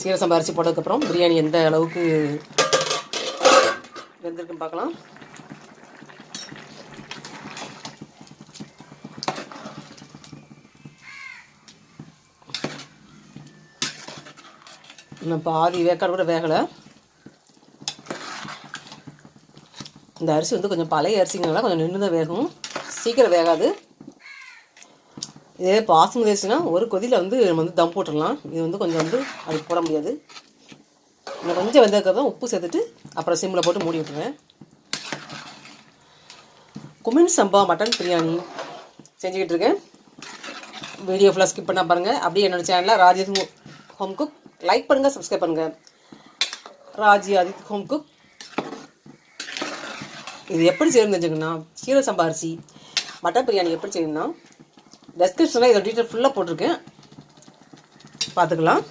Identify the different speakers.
Speaker 1: சீரக சம்பா அரிசி போட்டதுக்கப்புறம் பிரியாணி எந்த அளவுக்கு வெந்திருக்குன்னு பார்க்கலாம். இன்னும் பாதி வேக்காடு கூட வேகலை. இந்த அரிசி வந்து கொஞ்சம் பழைய அரிசிங்கனால கொஞ்சம் நின்று தான் வேகும், சீக்கிரம் வேகாது. இதே பாசுமதி அரிசினா ஒரு கொதியில் வந்து நம்ம வந்து தம் போட்டுடலாம். இது வந்து கொஞ்சம் வந்து அதுக்கு போட முடியாது. இன்னும் கொஞ்சம் வெந்ததுக்கப்புறம் உப்பு சேர்த்துட்டு அப்புறம் சிம்மில் போட்டு மூடி விட்டுருவேன். குமின் சம்பா மட்டன் பிரியாணி செஞ்சுக்கிட்டு இருக்கேன். வீடியோ ஃபுல்லாக ஸ்கிப் பண்ணால் பாருங்கள். அப்படியே என்னோடய சேனலில் ராஜி ஹோம் குக் லைக் பண்ணுங்கள், சப்ஸ்கிரைப் பண்ணுங்கள். Raji Aadith home cook. இது எப்படி செய்யணும்னு தெரிஞ்சுக்கணும்னா, சீரக சம்பா அரிசி மட்டன் பிரியாணி எப்படி செய்யணும்னா, டெஸ்கிரிப்ஷனில் இதை டீட்டெயில் ஃபுல்லாக போட்டிருக்கேன், பார்த்துக்கலாம்.